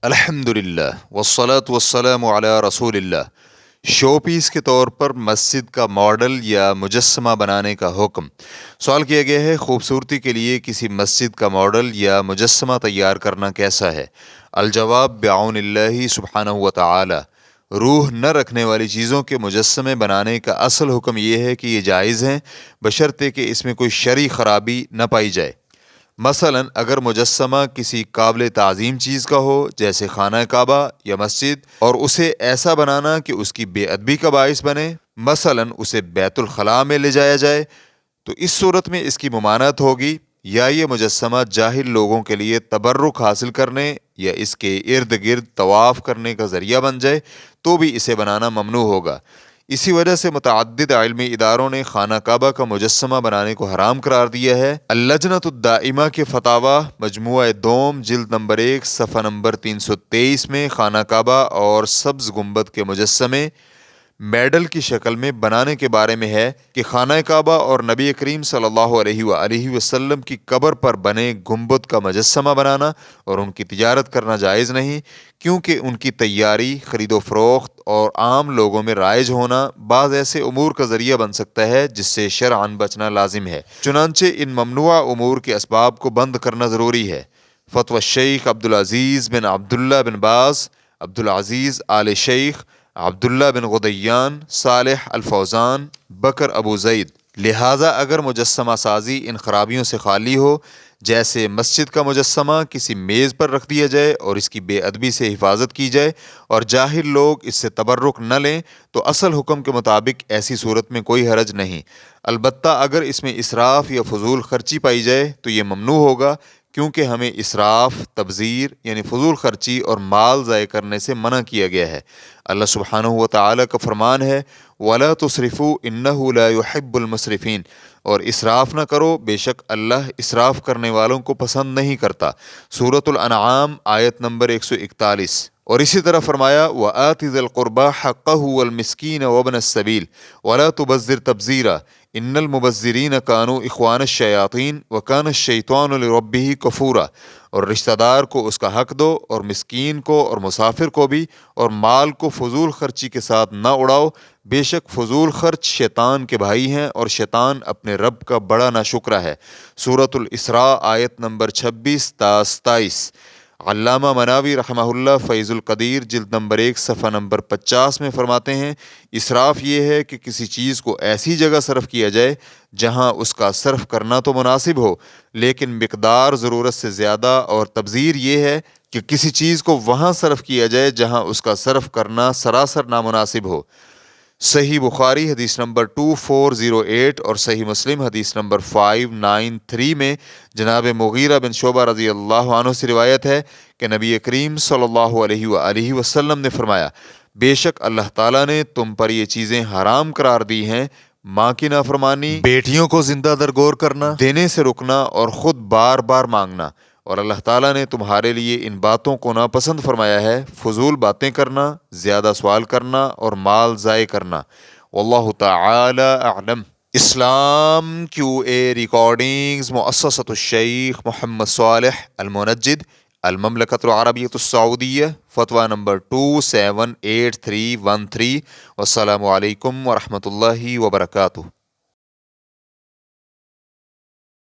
الحمدللہ والصلاة والسلام علی رسول اللہ۔ شو پیس کے طور پر مسجد کا ماڈل یا مجسمہ بنانے کا حکم۔ سوال کیا گیا ہے، خوبصورتی کے لیے کسی مسجد کا ماڈل یا مجسمہ تیار کرنا کیسا ہے؟ الجواب بعون اللہ سبحانہ و تعالی۔ روح نہ رکھنے والی چیزوں کے مجسمے بنانے کا اصل حکم یہ ہے کہ یہ جائز ہیں، بشرطے کہ اس میں کوئی شرعی خرابی نہ پائی جائے۔ مثلا اگر مجسمہ کسی قابل تعظیم چیز کا ہو جیسے خانہ کعبہ یا مسجد، اور اسے ایسا بنانا کہ اس کی بے ادبی کا باعث بنے، مثلا اسے بیت الخلاء میں لے جایا جائے، تو اس صورت میں اس کی ممانعت ہوگی، یا یہ مجسمہ جاہل لوگوں کے لیے تبرک حاصل کرنے یا اس کے ارد گرد طواف کرنے کا ذریعہ بن جائے تو بھی اسے بنانا ممنوع ہوگا۔ اسی وجہ سے متعدد علمی اداروں نے خانہ کعبہ کا مجسمہ بنانے کو حرام قرار دیا ہے۔ اللجنۃ الدائمہ کے فتاوی مجموعہ دوم جلد نمبر 1 صفحہ نمبر 323 میں خانہ کعبہ اور سبز گنبد کے مجسمے میڈل کی شکل میں بنانے کے بارے میں ہے کہ خانہ کعبہ اور نبی کریم صلی اللہ علیہ وآلہ وسلم کی قبر پر بنے گنبد کا مجسمہ بنانا اور ان کی تجارت کرنا جائز نہیں، کیونکہ ان کی تیاری، خرید و فروخت اور عام لوگوں میں رائج ہونا بعض ایسے امور کا ذریعہ بن سکتا ہے جس سے شرعاً بچنا لازم ہے، چنانچہ ان ممنوع امور کے اسباب کو بند کرنا ضروری ہے۔ فتوی شیخ عبدالعزیز بن عبداللہ بن باز، عبدالعزیز آل شیخ، عبداللہ بن غدیان، صالح الفوزان، بکر ابو زید۔ لہٰذا اگر مجسمہ سازی ان خرابیوں سے خالی ہو، جیسے مسجد کا مجسمہ کسی میز پر رکھ دیا جائے اور اس کی بے ادبی سے حفاظت کی جائے اور جاہل لوگ اس سے تبرک نہ لیں، تو اصل حکم کے مطابق ایسی صورت میں کوئی حرج نہیں۔ البتہ اگر اس میں اسراف یا فضول خرچی پائی جائے تو یہ ممنوع ہوگا، کیونکہ ہمیں اسراف، تبذیر یعنی فضول خرچی اور مال ضائع کرنے سے منع کیا گیا ہے۔ اللہ سبحانہ و تعالیٰ کا فرمان ہے وَلَا تُسْرِفُوا إِنَّهُ لَا يُحِبُّ الْمُسْرِفِينَ، اور اسراف نہ کرو، بے شک اللہ اسراف کرنے والوں کو پسند نہیں کرتا۔ سورۃ الانعام آیت نمبر 141۔ اور اسی طرح فرمایا وَآتِ ذِي الْقُرْبَى حَقَّهُ وَالْمِسْكِينَ وَابْنَ السَّبِيلِ وَلَا تُبَذِّرْ تَبْذِيرًا ان المبذرین کانوا اخوان الشیاطین وکان الشیطان لربہ کفورا، اور رشتہ دار کو اس کا حق دو اور مسکین کو اور مسافر کو بھی، اور مال کو فضول خرچی کے ساتھ نہ اڑاؤ، بے شک فضول خرچ شیطان کے بھائی ہیں اور شیطان اپنے رب کا بڑا ناشکرا ہے۔ سورۃ الاسراء آیت نمبر 26 تا 27۔ علامہ مناوی رحمہ اللہ فیض القدیر جلد نمبر 1 صفحہ نمبر 50 میں فرماتے ہیں، اسراف یہ ہے کہ کسی چیز کو ایسی جگہ صرف کیا جائے جہاں اس کا صرف کرنا تو مناسب ہو لیکن مقدار ضرورت سے زیادہ، اور تبذیر یہ ہے کہ کسی چیز کو وہاں صرف کیا جائے جہاں اس کا صرف کرنا سراسر نامناسب ہو۔ صحیح بخاری حدیث نمبر 2408 اور صحیح مسلم حدیث نمبر 593 میں جناب مغیرہ بن شعبہ رضی اللہ عنہ سے روایت ہے کہ نبی کریم صلی اللہ علیہ وآلہ وسلم نے فرمایا، بے شک اللہ تعالیٰ نے تم پر یہ چیزیں حرام قرار دی ہیں: ماں کی نافرمانی، بیٹیوں کو زندہ درگور کرنا، دینے سے رکنا اور خود بار بار مانگنا، اور اللہ تعالیٰ نے تمہارے لیے ان باتوں کو ناپسند فرمایا ہے: فضول باتیں کرنا، زیادہ سوال کرنا اور مال ضائع کرنا۔ واللہ تعالی اعلم۔ اسلام کیو اے ریکارڈنگز، مؤسسۃ الشیخ محمد صالح المنجد، المملکۃ العربیۃ السعودیہ، فتویٰ نمبر 278313۔ والسلام علیکم ورحمۃ اللہ وبرکاتہ۔